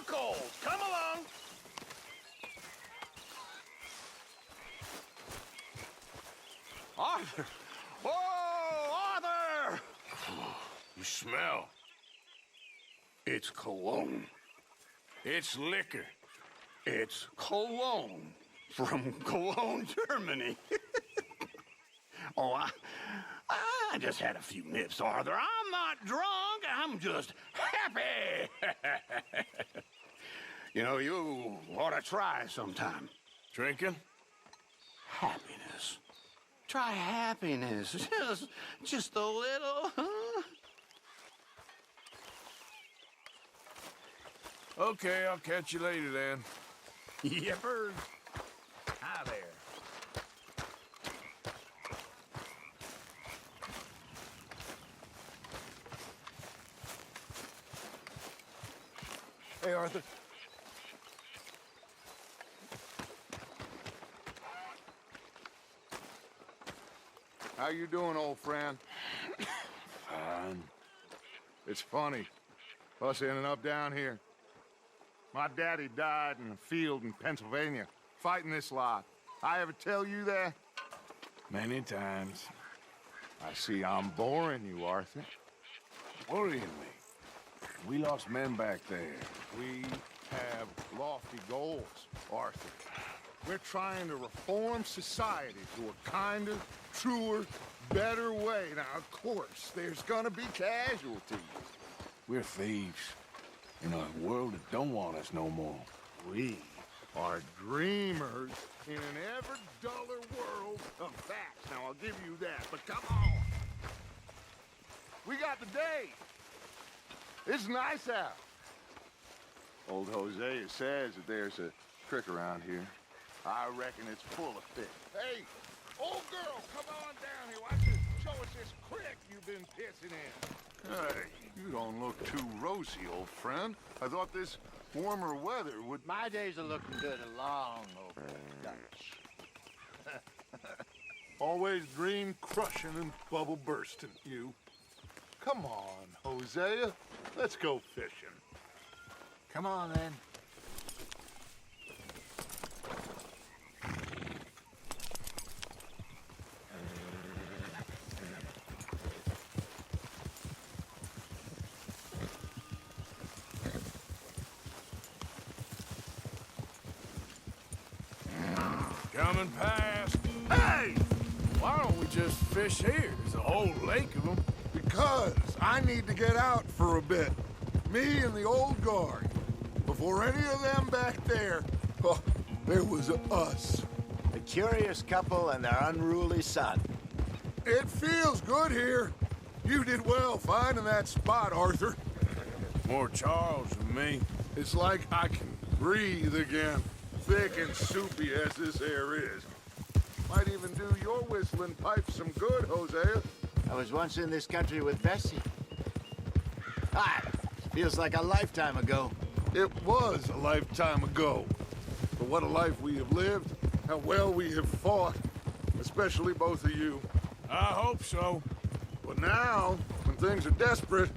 coals. Come along. Arthur! Oh, Arthur! You smell. It's cologne. It's liquor. It's cologne from Cologne, Germany. Oh, I just had a few nips, Arthur. I'm not drunk. I'm just happy. You know, you ought to try sometime. Drinking? Happiness. Try happiness. Just a little, huh? Okay, I'll catch you later then. Yippers. Hi there. Hey, Arthur. How you doing, old friend? Fine. It's funny, us ending up down here. My daddy died in a field in Pennsylvania, fighting this lot. I ever tell you that? Many times. I see I'm boring you, Arthur. Worrying me. We lost men back there. We have lofty goals, Arthur. We're trying to reform society to a kinder, truer, better way. Now, of course, there's gonna be casualties. We're thieves. In a world that don't want us no more. We are dreamers in an ever duller world of facts. Now, I'll give you that, but come on. We got the day. It's nice out. Old Hosea says that there's a creek around here. I reckon it's full of fish. Hey, old girl, come on down here. Why don't you show us this creek you've been pissing in? Hey, you don't look too rosy, old friend. I thought this warmer weather would... My days are looking good along over Dutch. Always dream crushing and bubble bursting, you. Come on, Hosea. Let's go fishing. Come on, then. Coming past. Hey! Why don't we just fish here? There's a whole lake of them. Because I need to get out for a bit. Me and the old guard. Before any of them back there, oh, there was us. A curious couple and their unruly son. It feels good here. You did well finding that spot, Arthur. More Charles than me. It's like I can breathe again. Thick and soupy as this air is. Might even do your whistling pipe some good, Hosea. I was once in this country with Bessie. Ah, feels like a lifetime ago. It was a lifetime ago. But what a life we have lived. How well we have fought. Especially both of you. I hope so. But now, when things are desperate,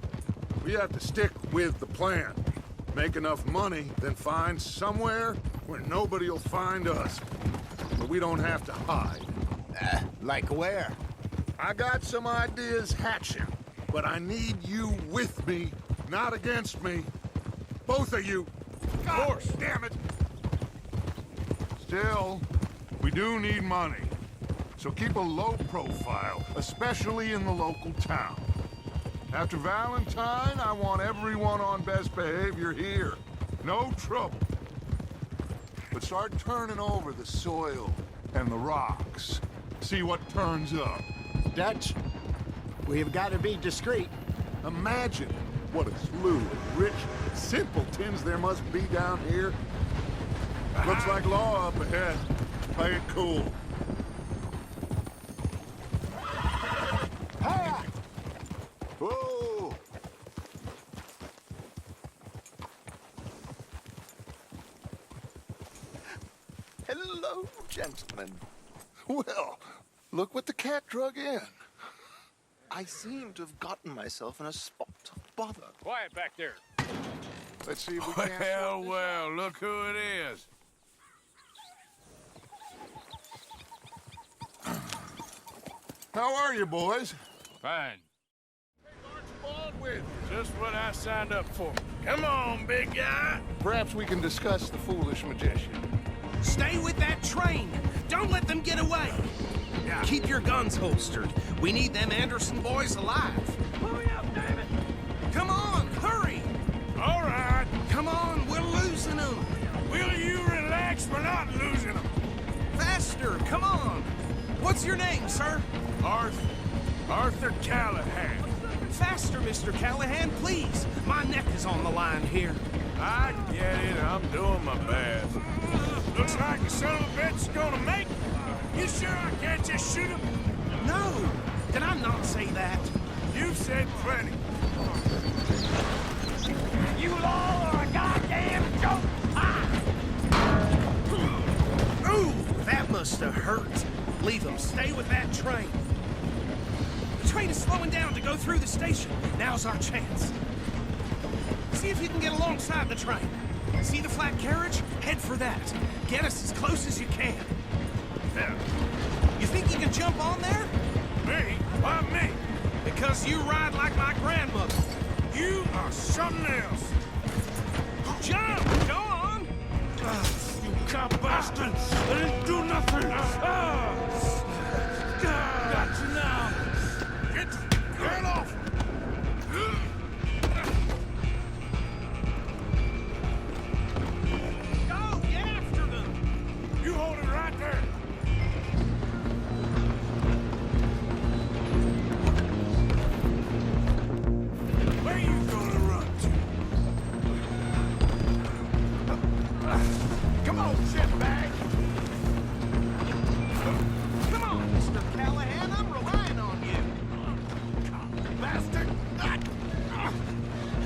we have to stick with the plan. Make enough money, then find somewhere where nobody will find us. But we don't have to hide. Like where? I got some ideas hatching, but I need you with me, not against me. Both of you. Of course. Damn it. Still, we do need money. So keep a low profile, especially in the local town. After Valentine, I want everyone on best behavior here. No trouble. But start turning over the soil and the rocks. See what turns up. Dutch, we've got to be discreet. Imagine what a slew of rich simpletons there must be down here. Looks like law up ahead. Play it cool. Hi! Whoa! Hello, gentlemen. Well, look what the cat drug in. I seem to have gotten myself in a spot of bother. Quiet back there. Let's see if we can't... Well, look who it is. How are you, boys? Fine. Archibald with you. Just what I signed up for. Come on, big guy. Perhaps we can discuss the foolish magician. Stay with that train. Don't let them get away. Keep your guns holstered. We need them Anderson boys alive. Hurry up, damn it! Come on, hurry! All right. Come on, we're losing them. Will you relax? We're not losing them. Faster, come on. What's your name, sir? Arthur Callahan. Faster, Mr. Callahan, please. My neck is on the line here. I get it. I'm doing my best. Looks like the son of a bitch is gonna make it. You sure I can't just shoot him? No, did I not say that? You've said plenty. You all are a goddamn joke! Ooh, that must have hurt. Leave them. Stay with that train. The train is slowing down to go through the station. Now's our chance. See if you can get alongside the train. See the flat carriage? Head for that. Get us as close as you can. You think you can jump on there? Me? Why me? Because you ride like my grandmother. You are something else. Jump! Go on! You cop bastard! I didn't do nothing! Got you now! Get off! Go! Get after them! You hold it right there! Where you gonna run to? Come on, shitbag! Come on, Mr. Callahan, I'm relying on you. Bastard!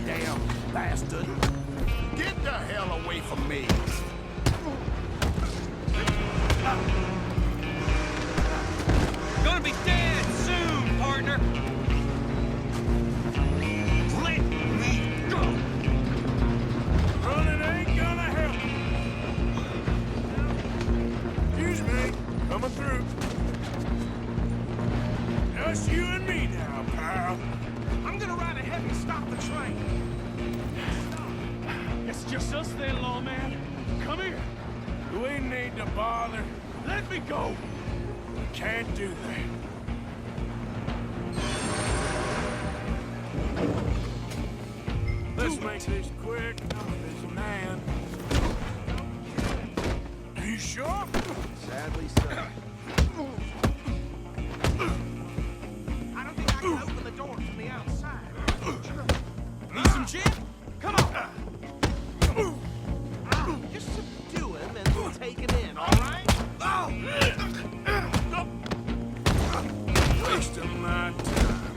Damn bastard. Get the hell away from me! Gonna be dead soon, partner. Let me go. Running ain't gonna help. Excuse me, coming through. Just you and me now, pal. I'm gonna ride ahead and stop the train. It's just us then, lawman. Come here. We need to bother. Let me go. We can't do that. Let's make this quick. I'm a busy man. Are you sure? Sadly so. I don't think I can open the door from the outside. Need some gin? Come on. Just subdue him and we'll take him in, all right? Oh! Wasting my time.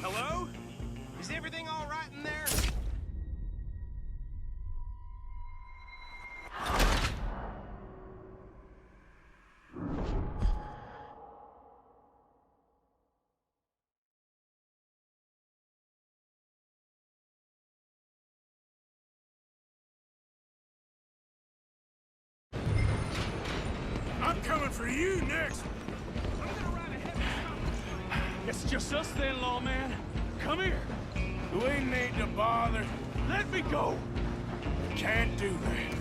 Hello? Is everything all right in there? I'm coming for you next. I'm gonna ride ahead and stop. It's just us then, lawman. Come here. We need to bother. Let me go. Can't do that.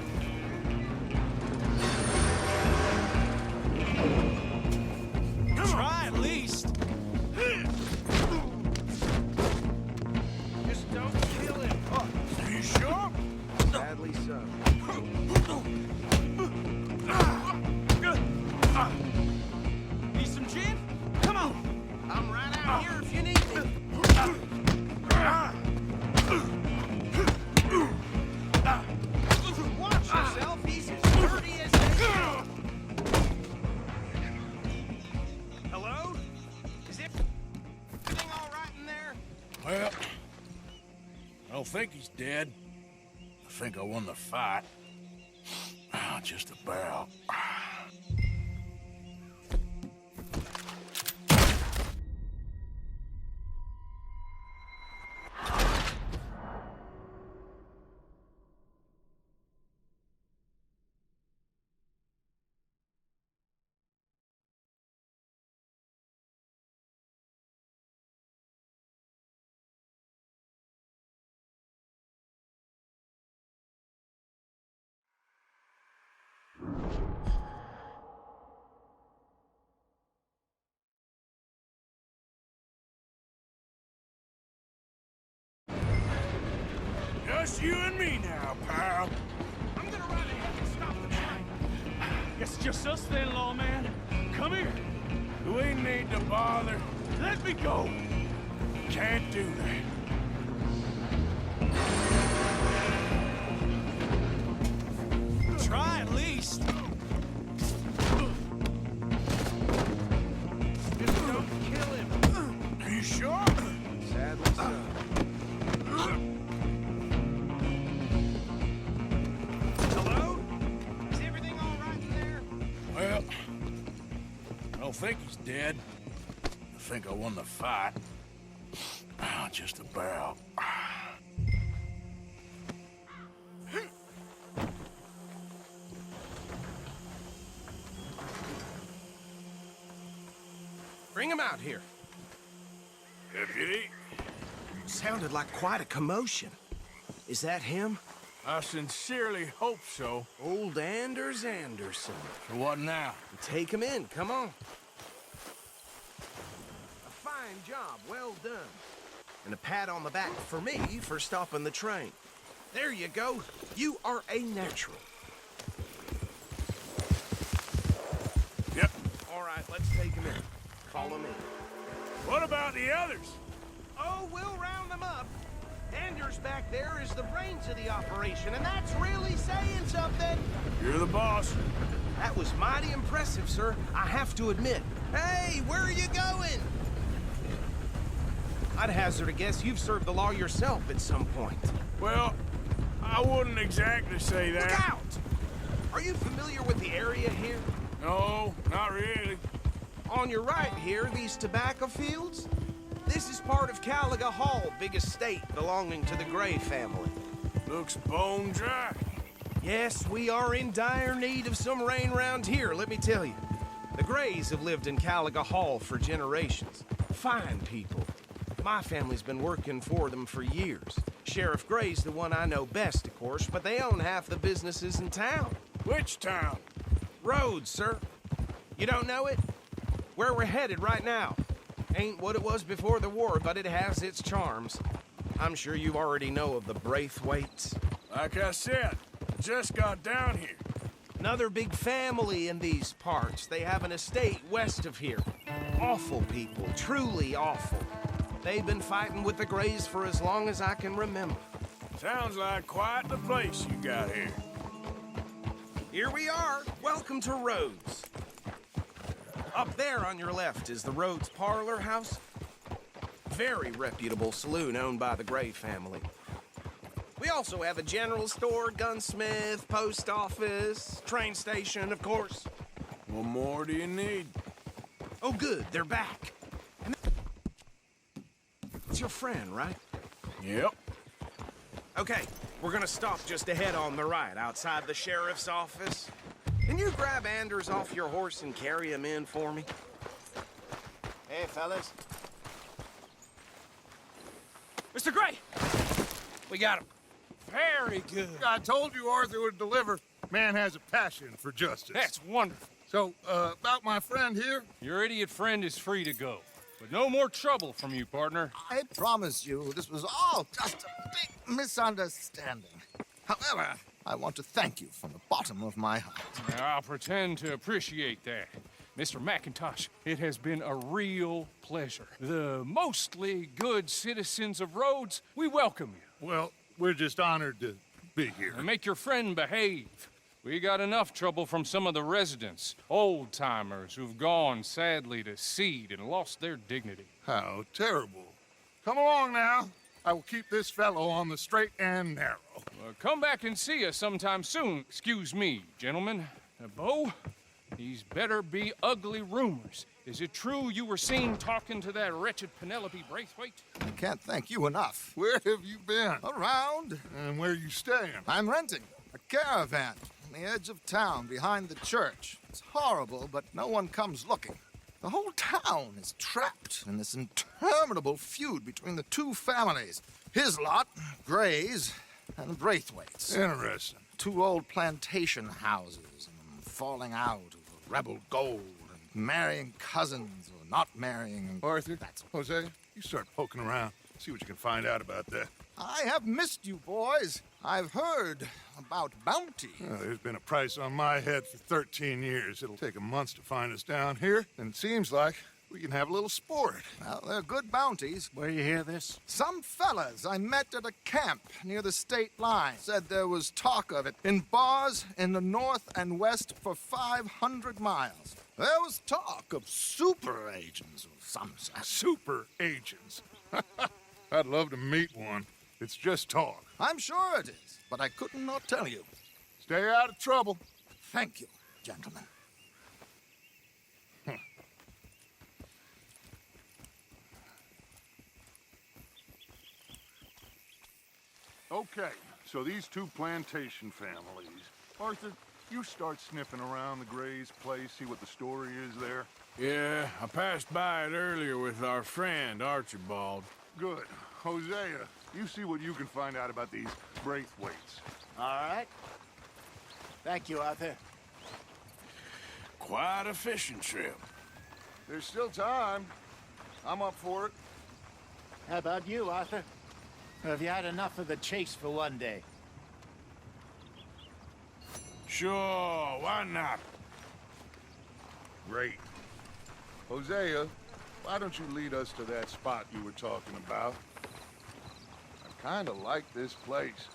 Try at least. Just don't kill him. Are you sure? Sadly so. Need some gin? Come on. I'm right out here if you need me. Watch yourself. He's as dirty as they get. Hello? Is everything all right in there? Well, I don't think he's dead. I think I won the fight. Just about. Just you and me now, pal. I'm gonna ride ahead and stop the train. It's just us then, lawman. Come here. We need to bother. Let me go. Can't do that. Try at least. Just don't kill him. Are you sure? Sadly so. Hello? Is everything all right in there? Well, I don't think he's dead. I think I won the fight. Just about. Bring him out here. Deputy, Sounded like quite a commotion. Is that him? I sincerely hope so. Old Anders Anderson. So what now? Take him in, come on. A fine job, well done. And a pat on the back for me for stopping the train. There you go. You are a natural. Yep. All right, let's take him in. Follow me. What about the others? Oh, we'll round them up. Anders back there is the brains of the operation, and that's really saying something. You're the boss. That was mighty impressive, sir. I have to admit. Hey, where are you going? I'd hazard a guess you've served the law yourself at some point. Well, I wouldn't exactly say that. Look out! Are you familiar with the area here? No, not really. On your right here, these tobacco fields? This is part of Caliga Hall, big estate belonging to the Gray family. Looks bone dry. Yes, we are in dire need of some rain round here, let me tell you. The Grays have lived in Caliga Hall for generations. Fine people. My family's been working for them for years. Sheriff Gray's the one I know best, of course, but they own half the businesses in town. Which town? Rhodes, sir. You don't know it? Where we're headed right now. Ain't what it was before the war, but it has its charms. I'm sure you already know of the Braithwaites. Like I said, just got down here. Another big family in these parts. They have an estate west of here. Awful people, truly awful. They've been fighting with the Grays for as long as I can remember. Sounds like quite the place you got here. Here we are. Welcome to Rhodes. Up there on your left is the Rhodes Parlor House. Very reputable saloon owned by the Gray family. We also have a general store, gunsmith, post office, train station, of course. What more do you need? Oh, good, they're back. And it's your friend, right? Yep. Okay, we're gonna stop just ahead on the right, outside the sheriff's office. Can you grab Anders off your horse and carry him in for me? Hey, fellas. Mr. Gray! We got him. Very good. I told you Arthur would deliver. Man has a passion for justice. That's wonderful. So, about my friend here, Your idiot friend is free to go. But no more trouble from you, partner. I promise you, this was all just a big misunderstanding. However, I want to thank you from the bottom of my heart. I'll pretend to appreciate that. Mr. McIntosh, it has been a real pleasure. The mostly good citizens of Rhodes, we welcome you. well, we're just honored to be here. And make your friend behave. We got enough trouble from some of the residents, old-timers who've gone, sadly, to seed and lost their dignity. How terrible. Come along now. I will keep this fellow on the straight and narrow. Come back and see us sometime soon. Excuse me, gentlemen. Bo, these better be ugly rumors. Is it true you were seen talking to that wretched Penelope Braithwaite? I can't thank you enough. Where have you been? Around, And where you staying? I'm renting a caravan on the edge of town behind the church. It's horrible, but no one comes looking. The whole town is trapped in this interminable feud between the two families. His lot, Gray's, and Braithwaite's. Interesting. Two old plantation houses, and falling out over rebel gold, and marrying cousins or not marrying. And Arthur, That's Jose, you start poking around. See what you can find out about that. I have missed you, boys. I've heard about bounty. There's been a price on my head for 13 years. It'll take 'em months to find us down here, and it seems like we can have a little sport. Well, they're good bounties. Where you hear this? Some fellas I met at a camp near the state line said there was talk of it in bars in the north and west for 500 miles. There was talk of super agents of some sort. Super agents. I'd love to meet one. It's just talk. I'm sure it is, but I couldn't not tell you. Stay out of trouble. Thank you, gentlemen. Okay, so these two plantation families. Arthur, you start sniffing around the Gray's place, see what the story is there. Yeah, I passed by it earlier with our friend, Archibald. Good. Hosea, you see what you can find out about these Braithwaites. All right. Thank you, Arthur. Quite a fishing trip. There's still time. I'm up for it. How about you, Arthur? Or have you had enough of the chase for one day? Sure, why not? Great. Hosea, why don't you lead us to that spot you were talking about? I kind of like this place.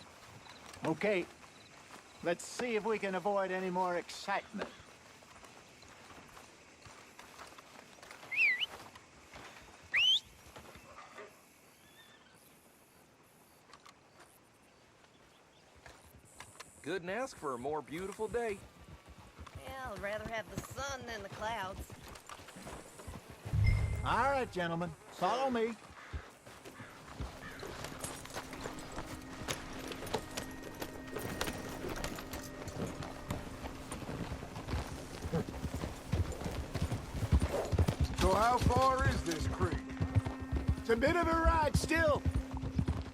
Okay. Let's see if we can avoid any more excitement. Couldn't ask for a more beautiful day. Yeah, I'd rather have the sun than the clouds. All right, gentlemen. Follow me. So how far is this creek? It's a bit of a ride still.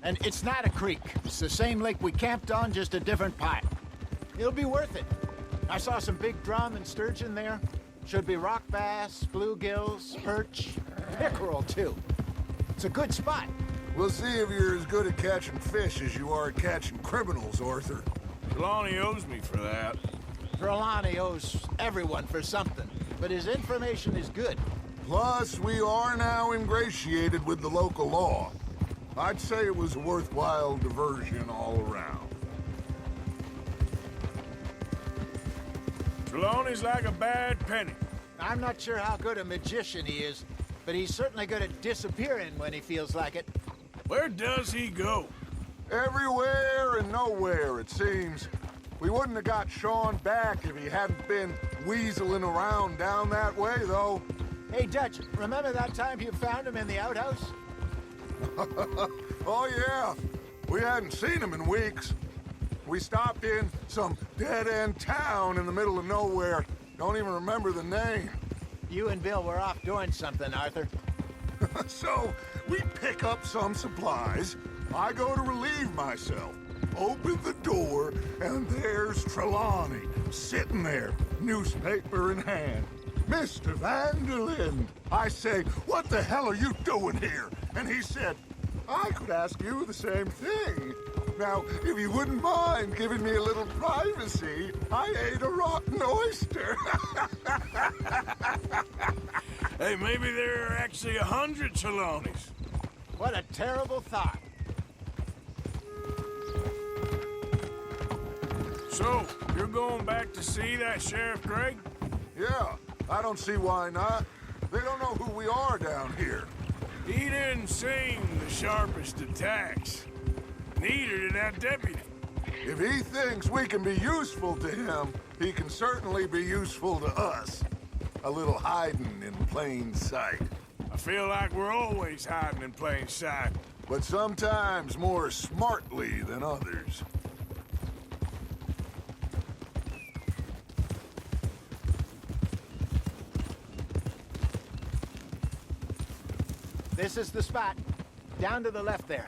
And it's not a creek. It's the same lake we camped on, just a different part. It'll be worth it. I saw some big drum and sturgeon there. Should be rock bass, bluegills, perch, pickerel, too. It's a good spot. We'll see if you're as good at catching fish as you are at catching criminals, Arthur. Trelawney owes me for that. Trelawney owes everyone for something, but his information is good. Plus, we are now ingratiated with the local law. I'd say it was a worthwhile diversion all around. Trelawney's like a bad penny. I'm not sure how good a magician he is, but he's certainly good at disappearing when he feels like it. Where does he go? Everywhere and nowhere, it seems. We wouldn't have got Sean back if he hadn't been weaseling around down that way, though. Hey, Dutch, remember that time you found him in the outhouse? Oh, yeah. We hadn't seen him in weeks. We stopped in some dead-end town in the middle of nowhere. Don't even remember the name. You and Bill were off doing something, Arthur. So, we pick up some supplies. I go to relieve myself. Open the door, and there's Trelawney, sitting there, newspaper in hand. Mr. Vanderlyn. I say, what the hell are you doing here? And he said, I could ask you the same thing. Now, if you wouldn't mind giving me a little privacy, I ate a rotten oyster. Hey, maybe there are actually 100 Trelawneys. What a terrible thought. So, you're going back to see that Sheriff Gregg? Yeah, I don't see why not. They don't know who we are down here. He didn't seem the sharpest attacks. Neither did that deputy. If he thinks we can be useful to him, he can certainly be useful to us. A little hiding in plain sight. I feel like we're always hiding in plain sight. But sometimes more smartly than others. This is the spot. Down to the left there.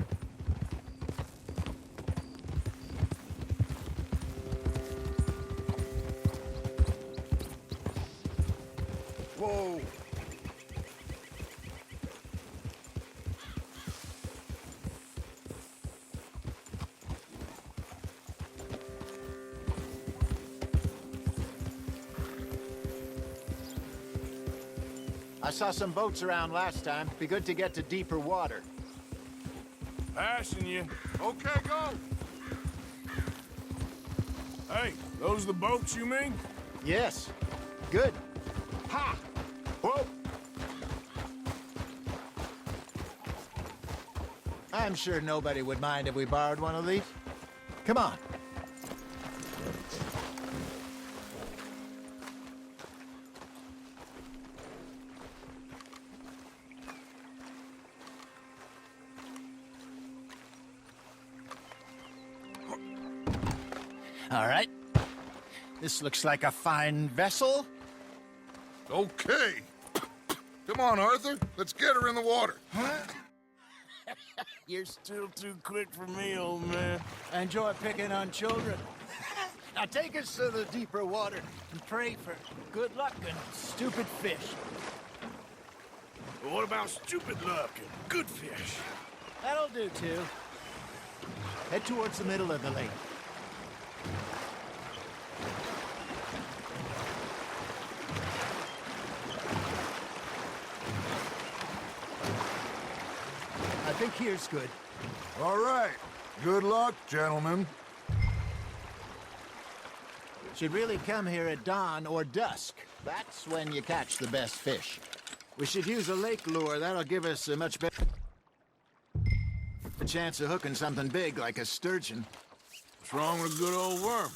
Whoa! I saw some boats around last time. Be good to get to deeper water. Passing you. Okay, go. Hey, those the boats you mean? Yes. Good. Ha! Whoa. I'm sure nobody would mind if we borrowed one of these. Come on. All right. This looks like a fine vessel. Okay. Come on, Arthur. Let's get her in the water. You're still too quick for me, old man. I enjoy picking on children. Now take us to the deeper water and pray for good luck and stupid fish. But what about stupid luck and good fish? That'll do, too. Head towards the middle of the lake. I think here's good. All right. Good luck, gentlemen. Should really come here at dawn or dusk. That's when you catch the best fish. We should use a lake lure. That'll give us a much better chance of hooking something big like a sturgeon. What's wrong with a good old worm?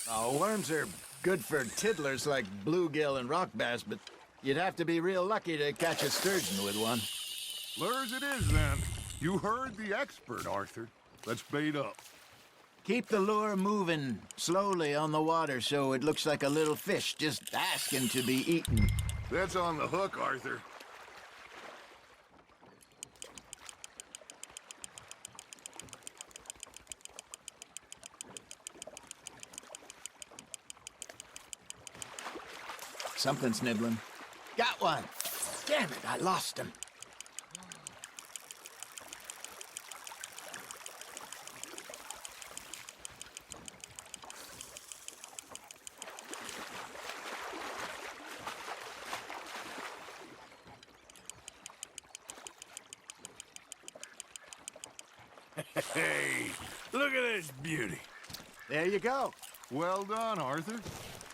Oh, worms are good for tiddlers like bluegill and rock bass, but you'd have to be real lucky to catch a sturgeon with one. Lures it is, then. You heard the expert, Arthur. Let's bait up. Keep the lure moving slowly on the water so it looks like a little fish just asking to be eaten. That's on the hook, Arthur. Something's nibbling. Got one. Damn it, I lost him. Hey, look at this beauty. There you go. Well done, Arthur.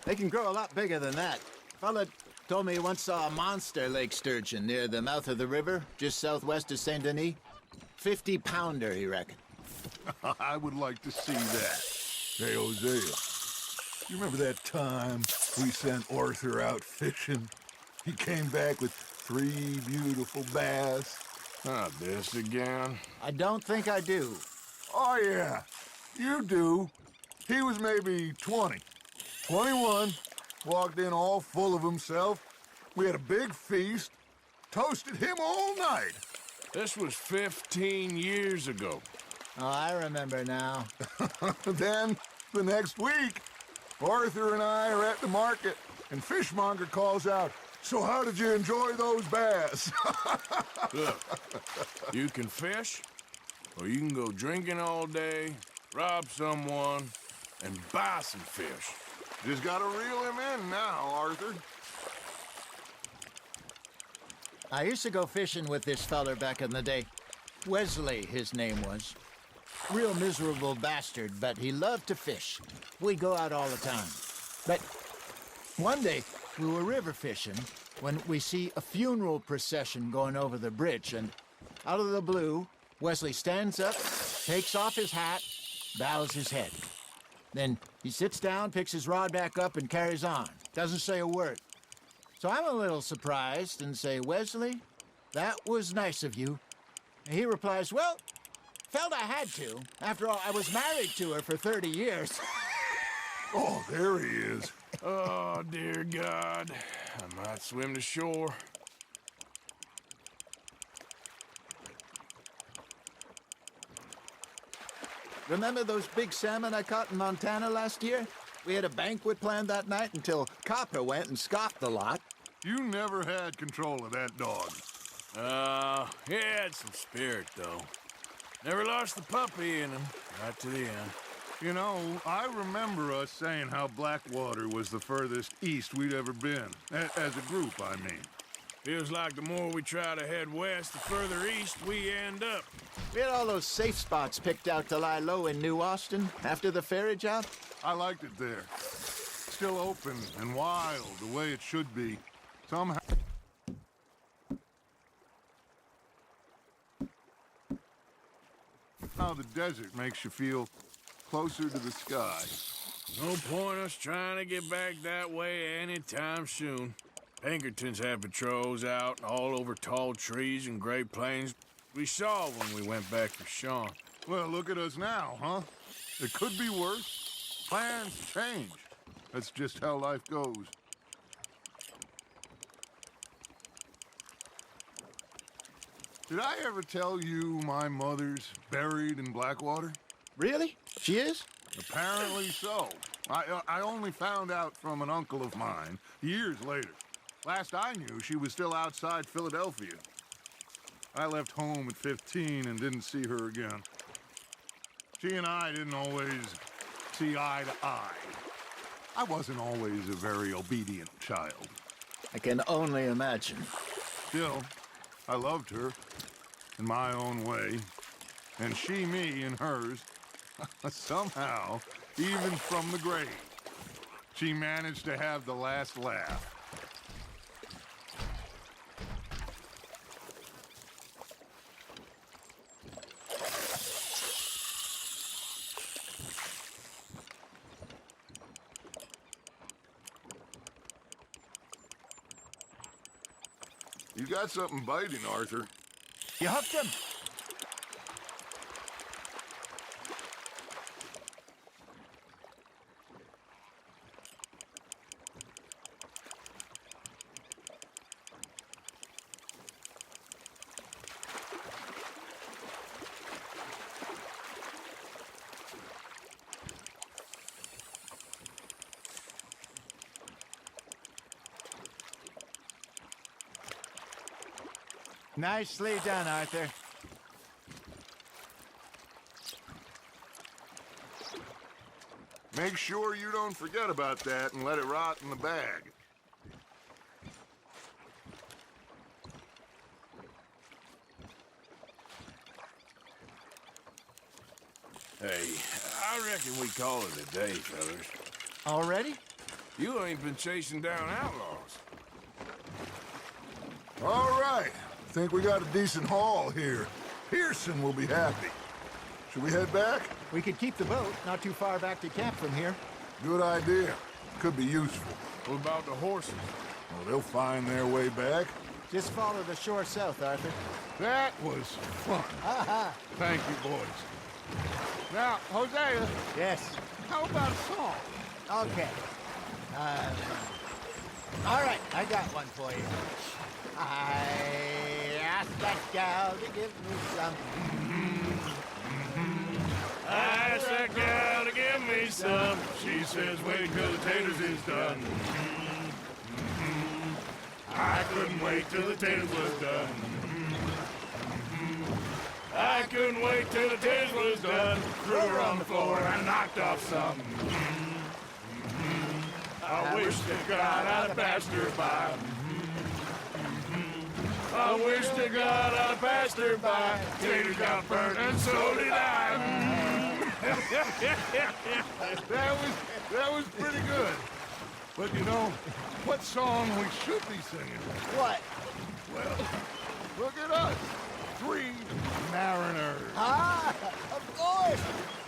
They can grow a lot bigger than that. Fella told me he once saw a monster lake sturgeon near the mouth of the river, just southwest of Saint Denis. 50-pounder, he reckoned. I would like to see that. Hey, Hosea, you remember that time we sent Arthur out fishing? He came back with 3 beautiful bass. Not this again. I don't think I do. Oh, yeah, you do. He was maybe 20, 21, walked in all full of himself. We had a big feast, toasted him all night. This was 15 years ago. Oh, I remember now. Then, the next week, Arthur and I are at the market, and Fishmonger calls out, "So how did you enjoy those bass?" Look, you can fish, or you can go drinking all day, rob someone, and buy some fish. Just gotta reel him in now, Arthur. I used to go fishing with this feller back in the day. Wesley, his name was. Real miserable bastard, but he loved to fish. We'd go out all the time. But one day, we were river fishing when we see a funeral procession going over the bridge, and out of the blue, Wesley stands up, takes off his hat, bows his head. Then he sits down, picks his rod back up, and carries on. Doesn't say a word. So I'm a little surprised and say, "Wesley, that was nice of you." And he replies, "Well, felt I had to. After all, I was married to her for 30 years. Oh, there he is. Oh, dear God. I might swim to shore. Remember those big salmon I caught in Montana last year? We had a banquet planned that night until Copper went and scoffed the lot. You never had control of that dog. He had some spirit, though. Never lost the puppy in him, right to the end. You know, I remember us saying how Blackwater was the furthest east we'd ever been. As a group, I mean. Feels like the more we try to head west, the further east we end up. We had all those safe spots picked out to lie low in New Austin after the ferry job. I liked it there. Still open and wild, the way it should be. Somehow... How the desert makes you feel closer to the sky. No point us trying to get back that way anytime soon. Pinkertons had patrols out all over tall trees and Great Plains. We saw when we went back to Sean. Well, look at us now, huh? It could be worse. Plans change. That's just how life goes. Did I ever tell you my mother's buried in Blackwater? Really? She is? Apparently so. I only found out from an uncle of mine years later. Last I knew, she was still outside Philadelphia. I left home at 15 and didn't see her again. She and I didn't always see eye to eye. I wasn't always a very obedient child. I can only imagine. Still, I loved her in my own way, and she me in hers. Somehow, even from the grave, she managed to have the last laugh. You got something biting, Arthur. You hooked him? Nicely done, Arthur. Make sure you don't forget about that and let it rot in the bag. Hey, I reckon we call it a day, fellas. Already? You ain't been chasing down outlaws. All right. Think we got a decent haul here. Pearson will be happy. Should we head back? We could keep the boat not too far back to camp from here. Good idea. Could be useful. What about the horses? Well, they'll find their way back. Just follow the shore south, Arthur. That was fun. Thank you, boys. Now, Hosea, Yes. how about a song? Okay. All right, I got one for you. I asked that gal to give me some. I asked that gal to give me some. She says, wait till the taters is done. I couldn't wait till the taters was done. I couldn't wait till the taters was done. Threw her on the floor and knocked off some. I wish to God I'd passed her by. I wish to God I'd passed her by. Taters got burnt and so did I. That was pretty good. But you know, what song we should be singing? What? Well, look at us. 3 mariners. Ah, of course.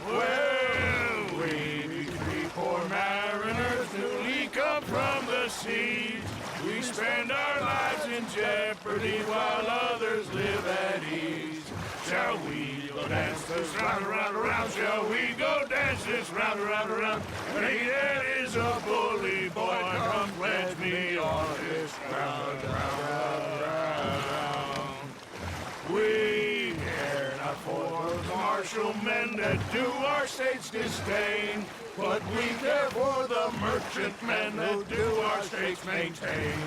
Well, we 3 poor mariners newly come from the seas. We spend our lives in jeopardy while others live at ease. Shall we go dance this round, around, around? Shall we go dance this round, around, around? Hey, that is a bully boy. Come pledge me on this round, round, round. We care not for the martial men that do our state's disdain, but we care for the merchant men that do our states maintain.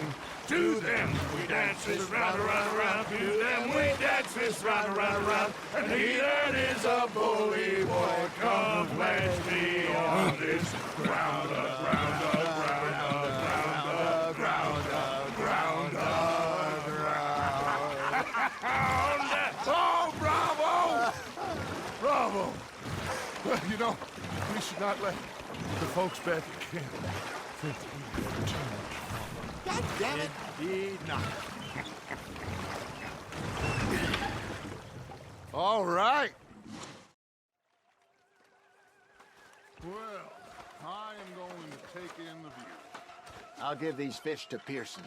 To them we dance this round, around, around. To them we dance this round, around, around. And he that is a bully boy, come pledge me on this ground up, ground up, ground up, ground up, ground up, ground up, we should not let the folks back at camp think we have too much fun. God damn it! Indeed not. All right. Well, I am going to take in the view. I'll give these fish to Pearson.